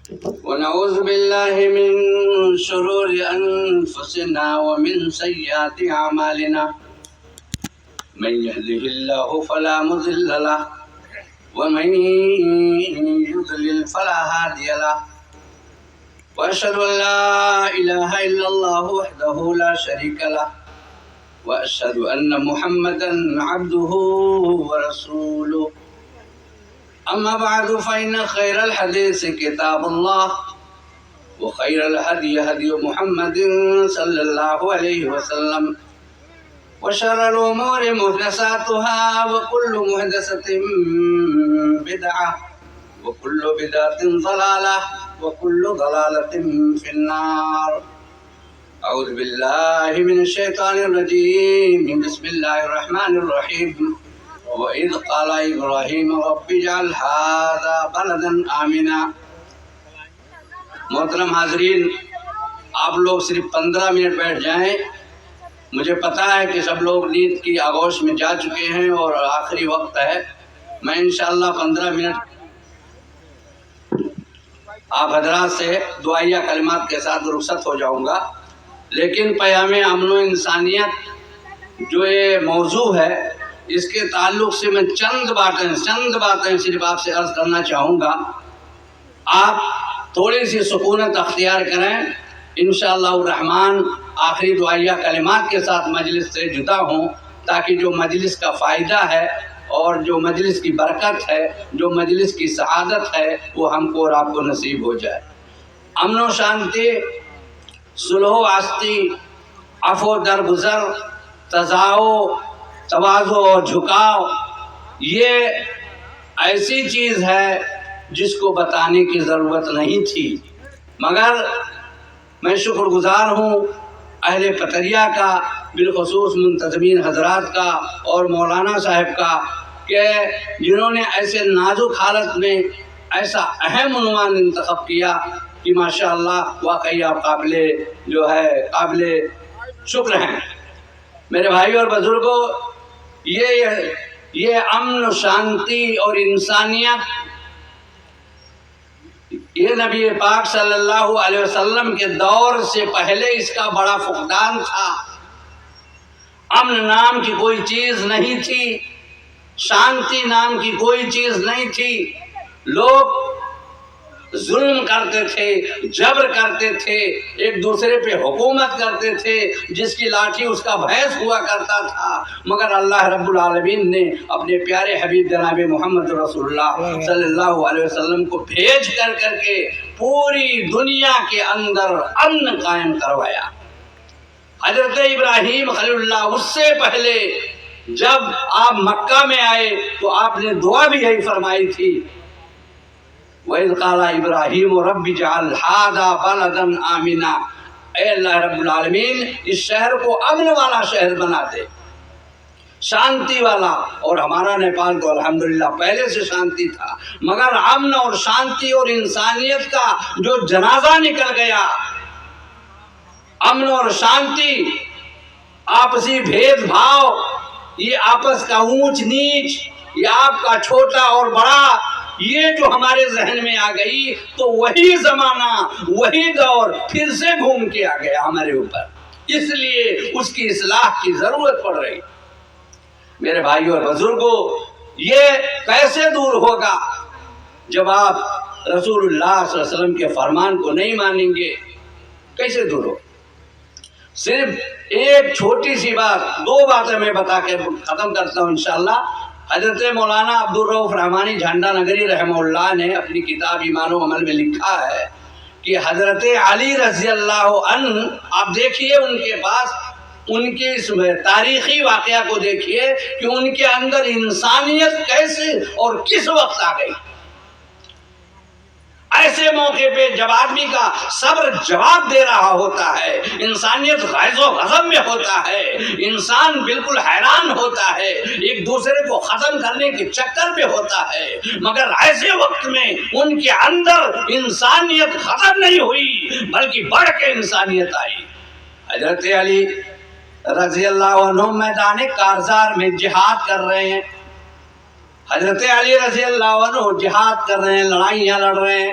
ونعوذ بالله من شرور أنفسنا ومن سيئات أعمالنا من يهده الله فلا مضل له ومن يضلل فلا هادي له وأشهد أن لا إله إلا الله وحده لا شريك له وأشهد أن محمدا عبده ورسوله أما بعد فإن خير الحديث كتاب الله وخير الهدي هدي محمد صلى الله عليه وسلم وشر الأمور محدثاتها وكل محدثة بدعة وكل بدعة ضلالة وكل ضلالة في النار. أعوذ بالله من الشيطان الرجيم. بسم الله الرحمن الرحيم. وَإِذْ قَالَ إِبْرَاهِيمُ رَبِّ اجْعَلْ هَٰذَا بَلَدًا آمِنًا. محترم حاضرین، آپ لوگ صرف 15 منٹ بیٹھ جائیں. مجھے پتا ہے کہ سب لوگ نیند کی آغوش میں جا چکے ہیں اور آخری وقت ہے. میں انشاءاللہ 15 منٹ آپ حضرات سے دعائیہ کلمات کے ساتھ رخصت ہو جاؤں گا. لیکن پیام امن و انسانیت جو یہ موضوع ہے، اس کے تعلق سے میں چند باتیں صرف آپ سے عرض کرنا چاہوں گا. آپ تھوڑی سی سکونت اختیار کریں. انشاءاللہ الرحمن آخری دعائیہ کلمات کے ساتھ مجلس سے جدا ہوں، تاکہ جو مجلس کا فائدہ ہے اور جو مجلس کی برکت ہے، جو مجلس کی سعادت ہے، وہ ہم کو اور آپ کو نصیب ہو جائے. امن و شانتی، صلح و آستی، عفو درگزر، تواضع اور جھکاؤ، یہ ایسی چیز ہے جس کو بتانے کی ضرورت نہیں تھی. مگر میں شکر گزار ہوں اہل پتریا کا، بالخصوص منتظمین حضرات کا اور مولانا صاحب کا، کہ جنہوں نے ایسے نازک حالت میں ایسا اہم عنوان انتخاب کیا کہ ماشاءاللہ واقعی آپ قابل شکر ہیں. میرے بھائی اور بزرگوں، یہ امن و شانتی اور انسانیت، یہ نبی پاک صلی اللہ علیہ وسلم کے دور سے پہلے اس کا بڑا فقدان تھا. امن نام کی کوئی چیز نہیں تھی، شانتی نام کی کوئی چیز نہیں تھی. لوگ ظلم کرتے تھے، جبر کرتے تھے، ایک دوسرے پہ حکومت کرتے تھے، جس کی لاٹھی اس کا بھینس ہوا کرتا تھا. مگر اللہ رب العالمین نے اپنے پیارے حبیب جناب محمد رسول اللہ صلی اللہ علیہ وسلم کو بھیج کر کے پوری دنیا کے اندر امن قائم کروایا. حضرت ابراہیم خلیل اللہ، اس سے پہلے جب آپ مکہ میں آئے تو آپ نے دعا بھی یہی فرمائی تھی، وَإِذْ قَالَ إِبْرَاهِيمُ رَبِّ اجْعَلْ هَٰذَا بَلَدًا آمِنًا. اے اللہ رب العالمین، اس شہر کو امن والا شہر بنا دے، شانتی والا. اور ہمارا نیپال تو الحمدللہ پہلے سے شانتی تھا، مگر امن اور شانتی اور انسانیت کا جو جنازہ نکل گیا، امن اور شانتی، آپسی بھید بھاؤ، یہ آپس کا اونچ نیچ، یہ آپ کا چھوٹا اور بڑا، یہ جو ہمارے ذہن میں آ گئی تو وہی زمانہ، وہی دور پھر سے گھوم کے آ گیا ہمارے اوپر. اس لیے اس کی اصلاح کی ضرورت پڑ رہی. میرے بھائی اور بزرگوں، یہ کیسے دور ہوگا جب آپ رسول اللہ صلی اللہ علیہ وسلم کے فرمان کو نہیں مانیں گے؟ کیسے دور ہو؟ صرف ایک چھوٹی سی بات، 2 باتیں میں بتا کے ختم کرتا ہوں انشاءاللہ. حضرت مولانا عبدالرؤف رحمانی جھنڈا نگری رحمہ اللہ نے اپنی کتاب ایمان و عمل میں لکھا ہے کہ حضرت علی رضی اللہ عنہ، آپ دیکھیے ان کے پاس، ان کے اس تاریخی واقعہ کو دیکھیے کہ ان کے اندر انسانیت کیسے اور کس وقت آ گئی. ایسے موقع پہ جب آدمی کا صبر جواب دے رہا ہوتا ہے، انسانیت غیظ و غضب میں ہوتا ہے، انسان بالکل حیران ہوتا ہے، ایک دوسرے کو ختم کرنے کے چکر میں ہوتا ہے، مگر ایسے وقت میں ان کے اندر انسانیت ختم نہیں ہوئی بلکہ بڑھ کے انسانیت آئی. حضرت علی رضی اللہ عنہ میدان کارزار میں جہاد کر رہے ہیں. حضرت علی رضی اللہ عنہ جہاد کر رہے ہیں، لڑائیاں لڑ رہے ہیں.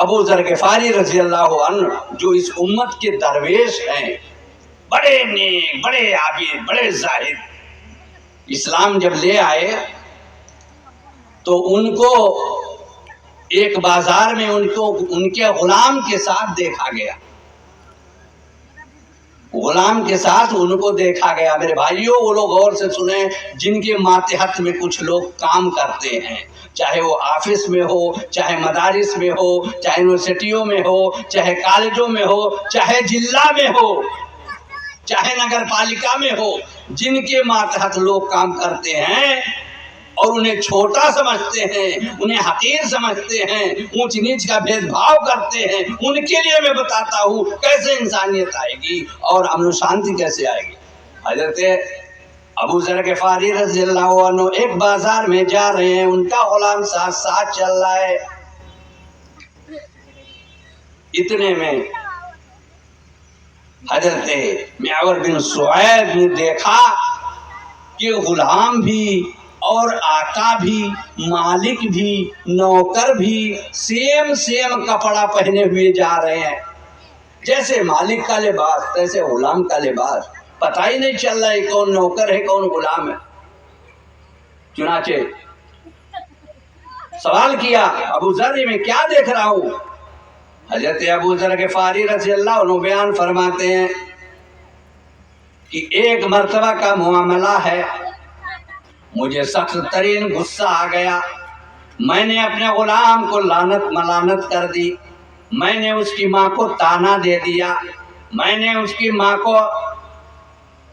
ابو ذر غفاری رضی اللہ عنہ جو اس امت کے درویش ہیں، بڑے نیک، بڑے عابد، بڑے زاہد، اسلام جب لے آئے تو ان کو ایک بازار میں ان کے غلام کے ساتھ دیکھا گیا، غلام کے ساتھ ان کو دیکھا گیا۔ میرے بھائیوں، وہ لوگ غور سے سنیں جن کے ماتحت میں کچھ لوگ کام کرتے ہیں، چاہے وہ آفس میں ہو، چاہے مدارس میں ہو، چاہے یونیورسٹیوں میں ہو، چاہے کالجوں میں ہو، چاہے ضلع میں ہو، چاہے نگر پالکا میں ہو، جن کے ماتحت لوگ کام کرتے ہیں اور انہیں چھوٹا سمجھتے ہیں، انہیں حقیر سمجھتے ہیں، اونچ نیچ کا بھید بھاؤ کرتے ہیں، ان کے لیے میں بتاتا ہوں کیسے انسانیت آئے گی اور امن و شانتی کیسے آئے گی۔ حضرت ابو ذر غفاری رضی اللہ عنہ ایک بازار میں جا رہے ہیں، ان کا غلام ساتھ ساتھ چل رہا ہے۔ اتنے میں حضرت معور بن سعید نے دیکھا کہ غلام بھی اور آقا بھی، مالک بھی، نوکر بھی سیم کپڑا پہنے ہوئے جا رہے ہیں، جیسے مالک کا لباس تیسے غلام کا لباس، پتہ ہی نہیں چل رہا ہے کون نوکر ہے کون غلام ہے۔ چنانچہ سوال کیا، ابو ذر میں کیا دیکھ رہا ہوں؟ حضرت ابو ذر غفاری رضی اللہ عنہ بیان فرماتے ہیں کہ ایک مرتبہ کا معاملہ ہے، مجھے سخت ترین غصہ آ گیا، میں نے اپنے غلام کو لعنت ملعنت کر دی، میں نے اس کی ماں کو تانا دے دیا، میں نے اس کی ماں کو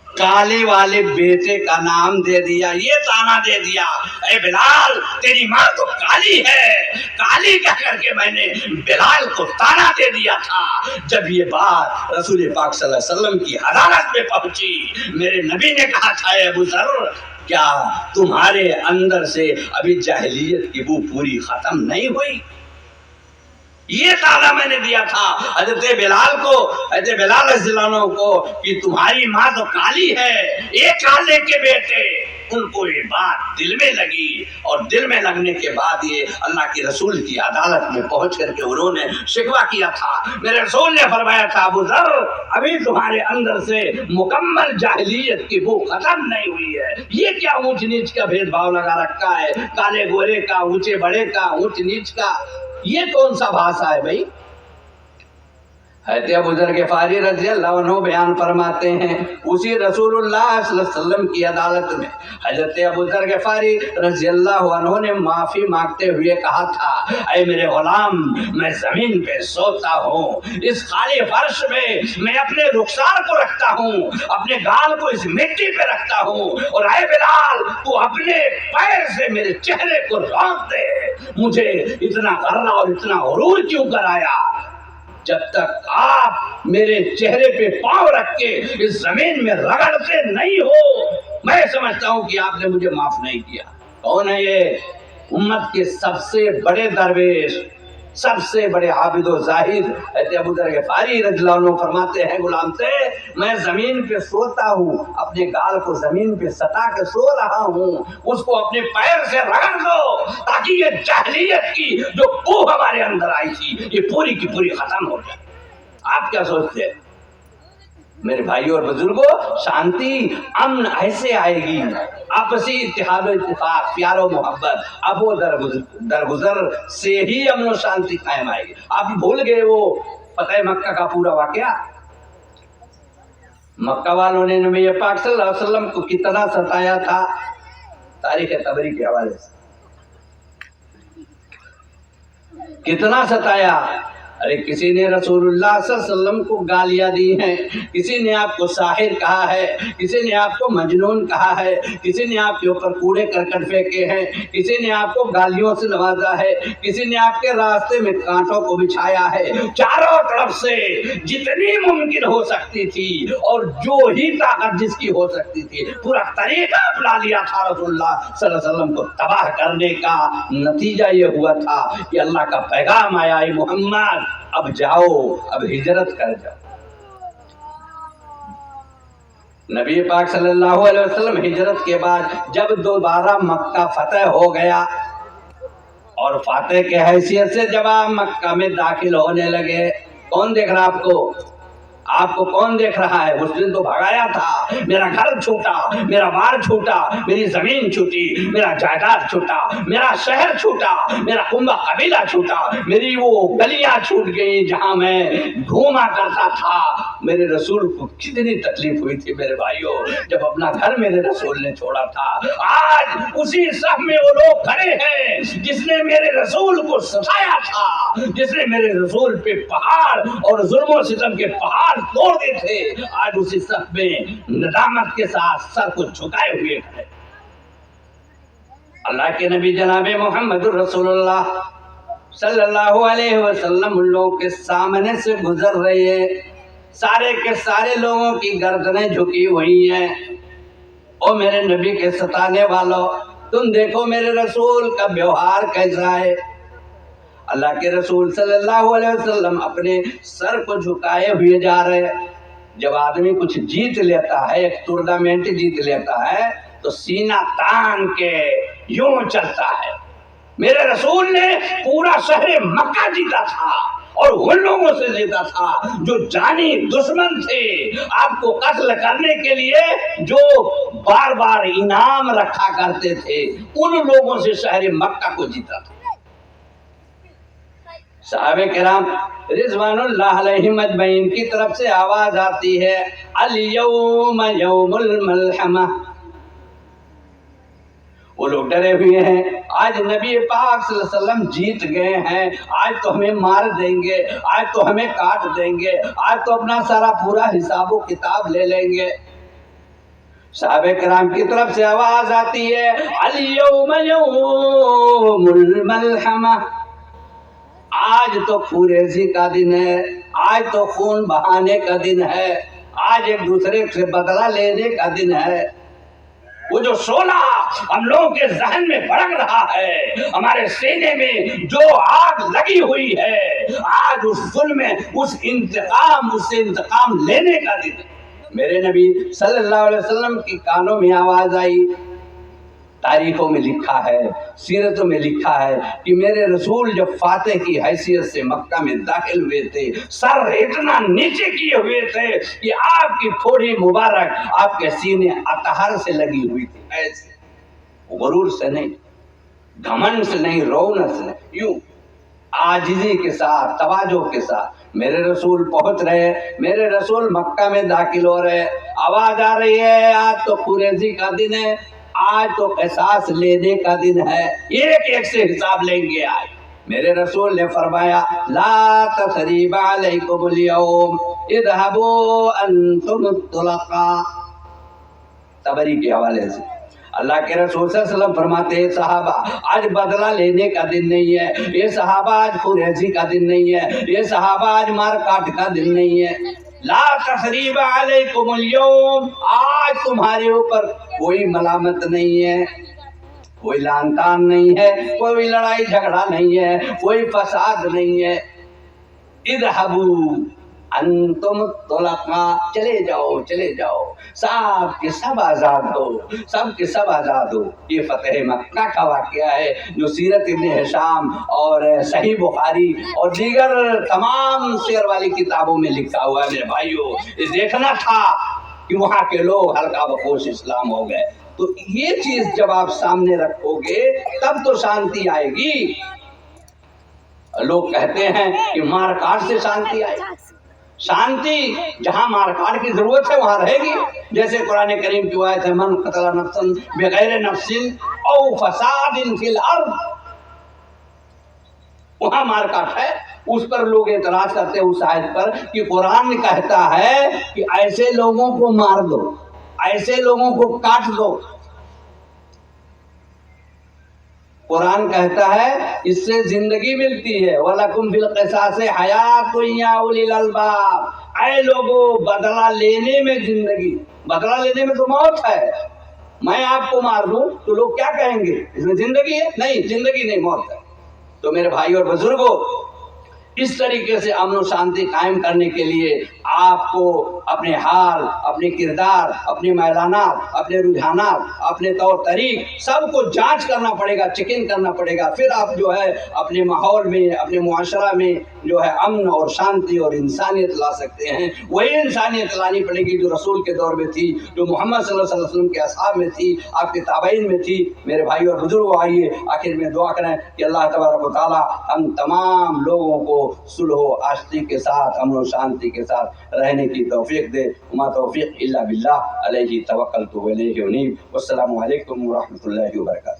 کالے والے بیٹے کا نام دے دیا، یہ تانا دے دیا، اے بلال تیری ماں تو کالی ہے، کالی کہہ کر کے میں نے بلال کو تانا دے دیا تھا۔ جب یہ بات رسول پاک صلی اللہ علیہ وسلم کی عدالت میں پہنچی، میرے نبی نے کہا تھا، اے ابو ذر کیا تمہارے اندر سے ابھی جاہلیت کی بو پوری ختم نہیں ہوئی؟ یہ تانا میں نے دیا تھا حضرت بلال کو، حضرت بلال رضی اللہ عنہ کو کہ تمہاری ماں تو کالی ہے، ایک کالے کے بیٹے۔ ان کو یہ بات دل میں لگی اور دل میں لگنے کے بعد یہ اللہ کے رسول کی عدالت میں پہنچ کر کے انہوں نے شکوہ کیا تھا۔ میرے رسول نے فرمایا تھا، ابو ذر ابھی تمہارے اندر سے مکمل جاہلیت کی بو ختم نہیں ہوئی ہے۔ یہ کیا اونچ نیچ کا بھید بھاؤ لگا رکھا ہے، کالے گورے کا، اونچے بڑے کا، اونچ نیچ کا، یہ کون سا بھاشا ہے بھائی؟ حضرت ابو ذر غفاری رضی اللہ عنہ بیان فرماتے ہیں، اسی رسول اللہ صلی اللہ علیہ وسلم کی عدالت میں حضرت ابو ذر غفاری رضی اللہ عنہ نے معافی مانگتے ہوئے کہا تھا، اے میرے غلام میں زمین پہ سوتا ہوں، اس خالی فرش میں اپنے رخسار کو رکھتا ہوں، اپنے گال کو اس مٹی پہ رکھتا ہوں، اور اے بلال تو اپنے پیر سے میرے چہرے کو رونق دے، مجھے اتنا غرہ اور اتنا غرور کیوں کرایا؟ جب تک آپ میرے چہرے پہ پاؤں رکھ کے اس زمین میں رگڑتے نہیں ہو، میں سمجھتا ہوں کہ آپ نے مجھے معاف نہیں کیا۔ کون ہے یہ؟ امت کے سب سے بڑے درویش، سب سے بڑے عابد و زاہد حضرت ابو ذر غفاری رضی اللہ عنہ فرماتے ہیں غلام سے، میں زمین پہ سوتا ہوں، اپنے گال کو زمین پہ ستا کے سو رہا ہوں، اس کو اپنے پیر سے رگڑ دو تاکہ یہ جاہلیت کی جو بو ہمارے اندر آئی تھی یہ پوری کی پوری ختم ہو جائے۔ آپ کیا سوچتے ہیں میرے بھائیوں اور بزرگوں؟ شانتی امن ایسے آئے گی، آپسی اتحاد و اتفاق، پیار و محبت، اب وہ درگزر سے ہی امن و شانتی قائم آئے گی۔ آپ بھول گئے وہ فتح مکہ کا پورا واقعہ؟ مکہ والوں نے نبی پاک صلی اللہ علیہ وسلم کو کتنا ستایا تھا، تاریخ طبری کے حوالے سے کتنا ستایا۔ ارے کسی نے رسول اللہ صلی اللہ علیہ وسلم کو گالیاں دی ہیں، کسی نے آپ کو ساحر کہا ہے، کسی نے آپ کو مجنون کہا ہے، کسی نے آپ کے اوپر کوڑے کرکٹ پھینکے ہیں، کسی نے آپ کو گالیوں سے نوازا ہے، کسی نے آپ کے راستے میں کانٹوں کو بچھایا ہے۔ چاروں طرف سے جتنی ممکن ہو سکتی تھی اور جو ہی طاقت جس کی ہو سکتی تھی پورا طریقہ اپنا لیا تھا رسول اللہ صلی اللہ علیہ وسلم کو تباہ کرنے کا۔ نتیجہ یہ ہوا تھا کہ اللہ کا پیغام آیا، اے محمد اب جاؤ، اب ہجرت کر جاؤ۔ نبی پاک صلی اللہ علیہ وسلم ہجرت کے بعد جب دوبارہ مکہ فتح ہو گیا اور فاتح کے حیثیت سے جب آپ مکہ میں داخل ہونے لگے، کون دیکھ رہا آپ کو؟ آپ کو کون دیکھ رہا ہے؟ اس دن تو بھگایا تھا، میرا گھر چھوٹا، میرا بار چھوٹا، میری زمین چھوٹی، میرا جائیداد چھوٹا، میرا شہر چھوٹا، میرا کنبہ قبیلہ چھوٹا، میری وہ گلیاں چھوٹ گئی جہاں میں گھوما کرتا تھا۔ میرے رسول کو کتنی تکلیف ہوئی تھی میرے بھائیوں جب اپنا گھر میرے رسول نے چھوڑا تھا۔ آج اسی صف میں وہ لوگ کھڑے ہیں جس نے میرے رسول کو ستایا تھا، جس نے میرے رسول پہ پہاڑ اور ظلم و ستم کے پہاڑ توڑ دیے تھے، آج اسی صف میں ندامت کے ساتھ سر کو جھکائے ہوئے کھڑے۔ اللہ کے نبی جناب محمد رسول اللہ صلی اللہ علیہ وسلم ان لوگوں کے سامنے سے گزر رہے ہیں، سارے کے سارے لوگوں کی گردنیں جھکی ہوئی ہیں۔ او میرے نبی کے ستانے والوں، تم دیکھو میرے رسول کا ویوہار کیسا ہے۔ اللہ کے رسول صلی اللہ علیہ وسلم اپنے سر کو جھکائے ہوئے جا رہے۔ جب آدمی کچھ جیت لیتا ہے، ایک ٹورنامنٹ جیت لیتا ہے تو سینہ تان کے یوں چلتا ہے۔ میرے رسول نے پورا شہر مکہ جیتا تھا اور ان لوگوں سے جیتا تھا جو جانی دشمن تھے، آپ کو قتل کرنے کے لیے جو بار بار انعام رکھا کرتے تھے، ان لوگوں سے شہر مکہ کو جیتا تھا۔ صحابہ کرام رضوان اللہ علیہم اجمعین کی طرف سے آواز آتی ہے، الیوم یوم الملحمہ۔ وہ لوگ ڈرے ہوئے ہیں، آج نبی پاک صلی اللہ علیہ وسلم جیت گئے ہیں، آج تو ہمیں مار دیں گے، آج تو ہمیں کاٹ دیں گے، آج تو اپنا سارا پورا حساب و کتاب لے لیں گے۔ صحابہ کرام کی طرف سے آواز آتی ہے، الیوم یوم الملحمہ۔ آج تو خوریزی کا دن ہے، آج تو خون بہانے کا دن ہے، آج ایک دوسرے سے بدلہ لینے کا دن ہے۔ وہ جو شعلہ ہم لوگوں کے ذہن میں بھڑک رہا ہے، ہمارے سینے میں جو آگ لگی ہوئی ہے، آج اس ظلم میں اس سے انتقام لینے کا دن ہے۔ میرے نبی صلی اللہ علیہ وسلم کی کانوں میں آواز آئی۔ تاریخوں میں لکھا ہے، سیرتوں میں لکھا ہے کہ میرے رسول جب فاتح کی حیثیت سے مکہ میں داخل ہوئے تھے، سر اتنا نیچے کیے ہوئے تھے کہ آپ کی تھوڑی مبارک آپ کے سینے اطہر سے لگی ہوئی تھی۔ ایسے غرور سے نہیں، گھمنڈ سے نہیں، رونق سے نہیں، یوں عاجزی کے ساتھ، تواضع کے ساتھ میرے رسول پہنچ رہے، میرے رسول مکہ میں داخل ہو رہے۔ آواز آ رہی ہے، آج تو خوریزی کا دن ہے، آج تو قصاص لینے کا دن ہے، ایک ایک سے حساب لیں گے۔ آج میرے رسول نے فرمایا، لا تثریب علیکم اليوم اذهبوا انتم الطلقاء۔ طبری کے حوالے سے اللہ کے رسول صلی اللہ علیہ وسلم فرماتے ہیں، صحابہ آج بدلہ لینے کا دن نہیں ہے، یہ صحابہ آج خوریزی کا دن نہیں ہے، یہ صحابہ آج مار کاٹ کا دن نہیں ہے۔ لا تثریب علیکم اليوم، آج تمہارے اوپر کوئی ملامت نہیں ہے، کوئی لعن طعن نہیں ہے، کوئی لڑائی جھگڑا نہیں ہے، کوئی فساد نہیں ہے۔ اذهبوا انتم الطلقاء، چلے جاؤ چلے جاؤ، سب کے سب آزاد ہو، سب کے سب آزاد ہو۔ یہ فتح مکہ کا واقعہ ہے جو سیرت ابن ہشام اور صحیح بخاری اور دیگر تمام سیر والی کتابوں میں لکھا ہوا ہے۔ میرے بھائیوں، یہ دیکھنا تھا کہ وہاں کے لوگ ہلکا بخوش اسلام ہو گئے، تو یہ چیز جب آپ سامنے رکھو گے تب تو شانتی آئے گی۔ لوگ کہتے ہیں کہ مار کاٹ سے شانتی آئے گی، شانتی جہاں مار کاٹ کی ضرورت ہے وہاں رہے گی۔ جیسے قرآن کریم کی آیت ہے، من قتل نفسا بغیر نفس او فساد فی الارض، وہاں مار کاٹ ہے۔ اس پر لوگ اعتراض کرتے ہیں اس آیت پر کہ قرآن کہتا ہے کہ ایسے لوگوں کو مار دو، ایسے لوگوں کو کاٹ دو۔ قرآن کہتا ہے اس سے زندگی ملتی ہے، وَلَكُمْ فِي الْقِصَاصِ حَيَاةٌ يَا أُولِي الْأَلْبَابِ، اے لوگوں بدلہ لینے میں زندگی، بدلہ لینے میں تو موت ہے۔ میں آپ کو مار دوں تو لوگ کیا کہیں گے؟ اس میں زندگی ہے؟ نہیں، زندگی نہیں، موت ہے۔ تو میرے بھائی اور بزرگوں، اس طریقے سے امن و شانتی قائم کرنے کے لیے آپ کو اپنے حال، اپنے کردار، اپنے میلانات، اپنے رجحانات، اپنے طور طریق سب کو جانچ کرنا پڑے گا، چیک ان کرنا پڑے گا. پھر آپ جو ہے اپنے ماحول میں، اپنے معاشرہ میں جو ہے امن اور شانتی اور انسانیت لا سکتے ہیں. وہی انسانیت لانی پڑے گی جو رسول کے دور میں تھی، جو محمد صلی اللہ علیہ وسلم کے اصحاب میں تھی، آپ کے تابعین میں تھی. میرے بھائی اور بزرگوں، آئیے آخر میں دعا کریں کہ اللہ تبارک و تعالی ہم تمام لوگوں کو صلح و آشتی کے ساتھ، امن و شانتی کے ساتھ رہنے کی توفیق دے. وما توفیق الا باللہ، علیہ توکلت و الیہ انیب. والسلام علیکم ورحمۃ اللہ وبرکاتہ.